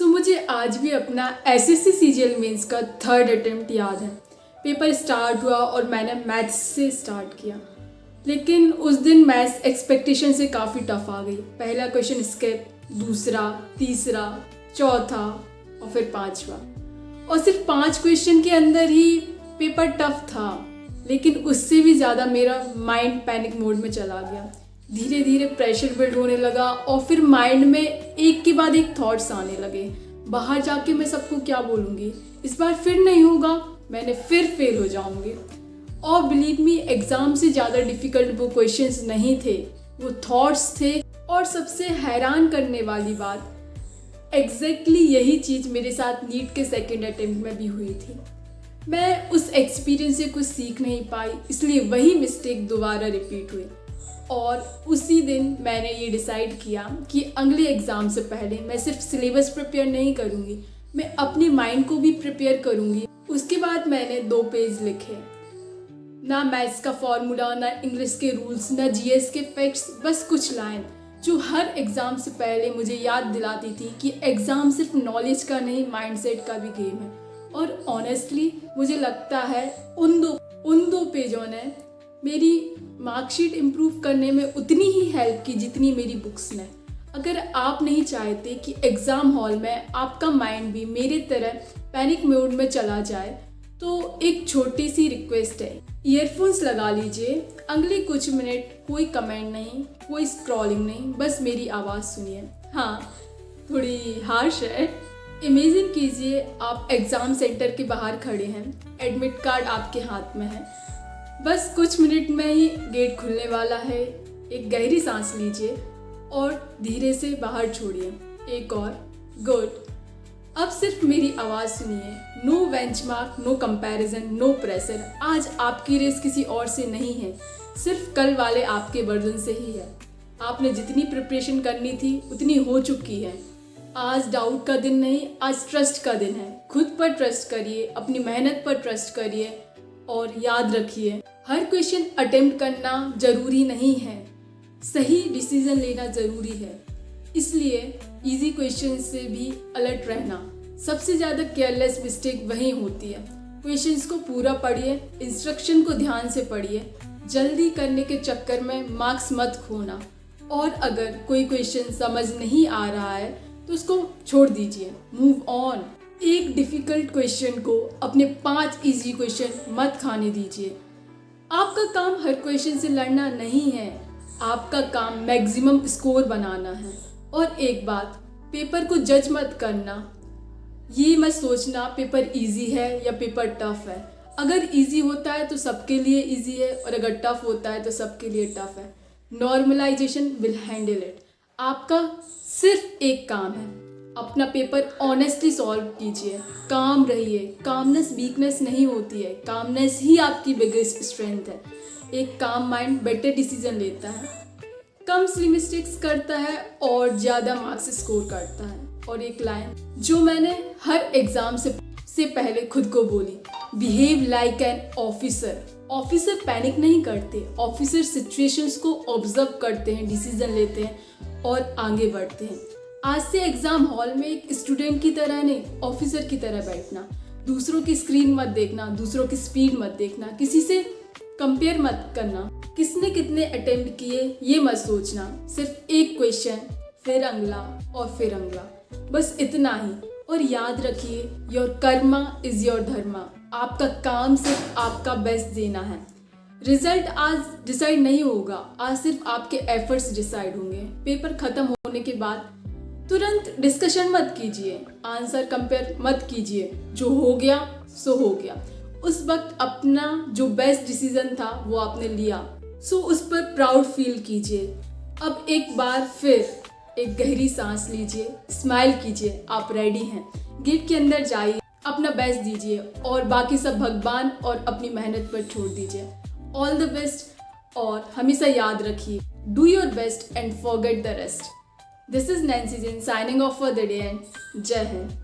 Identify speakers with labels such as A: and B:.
A: मुझे आज भी अपना एसएससी सीजीएल मेंस का थर्ड अटेम्प्ट याद है। पेपर स्टार्ट हुआ और मैंने मैथ्स से स्टार्ट किया, लेकिन उस दिन मैथ्स एक्सपेक्टेशन से काफ़ी टफ आ गई। पहला क्वेश्चन स्किप, दूसरा, तीसरा, चौथा और फिर पांचवा, और सिर्फ 5 क्वेश्चन के अंदर ही पेपर टफ था, लेकिन उससे भी ज़्यादा मेरा माइंड पैनिक मोड में चला गया। धीरे धीरे प्रेशर बिल्ड होने लगा और फिर माइंड में एक के बाद एक थॉट्स आने लगे। बाहर जाके मैं सबको क्या बोलूँगी, इस बार फिर नहीं होगा, मैंने फिर फेल हो जाऊँगी। और बिलीव मी, एग्ज़ाम से ज़्यादा डिफ़िकल्ट वो क्वेश्चंस नहीं थे, वो थॉट्स थे। और सबसे हैरान करने वाली बात, एग्जैक्टली यही चीज़ मेरे साथ नीट के सेकेंड अटेम्प्ट में भी हुई थी। मैं उस एक्सपीरियंस से कुछ सीख नहीं पाई, इसलिए वही मिस्टेक दोबारा रिपीट हुई। और उसी दिन मैंने ये डिसाइड किया कि अगले एग्ज़ाम से पहले मैं सिर्फ सिलेबस प्रिपेयर नहीं करूँगी, मैं अपने माइंड को भी प्रिपेयर करूँगी। उसके बाद मैंने 2 पेज लिखे, ना मैथ्स का फॉर्मूला, ना इंग्लिश के रूल्स, ना जीएस के फैक्ट्स, बस कुछ लाइन जो हर एग्ज़ाम से पहले मुझे याद दिलाती थी कि एग्ज़ाम सिर्फ नॉलेज का नहीं, माइंडसेट का भी गेम है। और ऑनेस्टली मुझे लगता है उन दो पेजों ने मेरी मार्कशीट इम्प्रूव करने में उतनी ही हेल्प की जितनी मेरी बुक्स ने। अगर आप नहीं चाहते कि एग्ज़ाम हॉल में आपका माइंड भी मेरे तरह पैनिक मोड में चला जाए, तो एक छोटी सी रिक्वेस्ट है, ईयरफोन्स लगा लीजिए। अगले कुछ मिनट कोई कमेंट नहीं, कोई स्क्रॉलिंग नहीं, बस मेरी आवाज़ सुनिए। हाँ, थोड़ी हार्श है। इमेजिन कीजिए आप एग्ज़ाम सेंटर के बाहर खड़े हैं, एडमिट कार्ड आपके हाथ में है, बस कुछ मिनट में ही गेट खुलने वाला है। एक गहरी सांस लीजिए और धीरे से बाहर छोड़िए। एक और, गुड। अब सिर्फ मेरी आवाज़ सुनिए। No benchmark, no comparison, no pressure. आज आपकी रेस किसी और से नहीं है, सिर्फ कल वाले आपके वर्जन से ही है। आपने जितनी प्रिपरेशन करनी थी उतनी हो चुकी है। आज डाउट का दिन नहीं, आज ट्रस्ट का दिन है। खुद पर ट्रस्ट करिए, अपनी मेहनत पर ट्रस्ट करिए और याद रखिए, हर क्वेश्चन अटेम्प्ट करना ज़रूरी नहीं है, सही डिसीजन लेना ज़रूरी है। इसलिए इजी क्वेश्चन से भी अलर्ट रहना। सबसे ज़्यादा केयरलेस मिस्टेक वही होती है। क्वेश्चंस को पूरा पढ़िए, इंस्ट्रक्शन को ध्यान से पढ़िए, जल्दी करने के चक्कर में मार्क्स मत खोना। और अगर कोई क्वेश्चन समझ नहीं आ रहा है तो उसको छोड़ दीजिए, मूव ऑन। एक डिफ़िकल्ट क्वेश्चन को अपने 5 इजी क्वेश्चन मत खाने दीजिए। आपका काम हर क्वेश्चन से लड़ना नहीं है, आपका काम मैक्सिमम स्कोर बनाना है। और एक बात, पेपर को जज मत करना, ये मत सोचना पेपर इजी है या पेपर टफ है। अगर इजी होता है तो सबके लिए इजी है, और अगर टफ होता है तो सबके लिए टफ है। Normalisation will handle it. आपका सिर्फ एक काम है, अपना पेपर ऑनेस्टली सॉल्व कीजिए, काम रहिए। कामनेस वीकनेस नहीं होती है, कामनेस ही आपकी बिगेस्ट स्ट्रेंथ है। एक काम माइंड बेटर डिसीजन लेता है, कम सिली मिस्टेक्स करता है और ज़्यादा मार्क्स स्कोर करता है। और एक लाइन जो मैंने हर एग्ज़ाम से पहले खुद को बोली, behave like an officer. Officer panic नहीं करते, ऑफिसर सिचुएशंस को ऑब्जर्व करते हैं, डिसीजन लेते हैं और आगे बढ़ते हैं। आज से एग्ज़ाम हॉल में एक स्टूडेंट की तरह नहीं, ऑफिसर की तरह बैठना। दूसरों की स्क्रीन मत देखना, दूसरों की स्पीड मत देखना, किसी से कंपेयर मत करना, किसने कितने अटेम्प्ट किए ये मत सोचना। सिर्फ एक क्वेश्चन, फिर अगला और फिर अगला, बस इतना ही। और याद रखिए, योर कर्मा इज योर धर्मा। आपका काम सिर्फ आपका बेस्ट देना है। रिजल्ट आज डिसाइड नहीं होगा, आज सिर्फ आपके एफर्ट्स डिसाइड होंगे। पेपर खत्म होने के बाद तुरंत डिस्कशन मत कीजिए, आंसर कंपेयर मत कीजिए। जो हो गया सो हो गया। उस वक्त अपना जो बेस्ट डिसीजन था वो आपने लिया, सो उस पर प्राउड फील कीजिए। अब एक बार फिर एक गहरी सांस लीजिए, स्माइल कीजिए, आप रेडी हैं। गेट के अंदर जाइए, अपना बेस्ट दीजिए और बाकी सब भगवान और अपनी मेहनत पर छोड़ दीजिए। All the best. और हमेशा याद रखिए, do your best and forget the rest. This is Nancy Jain signing off for the day and Jai Hind.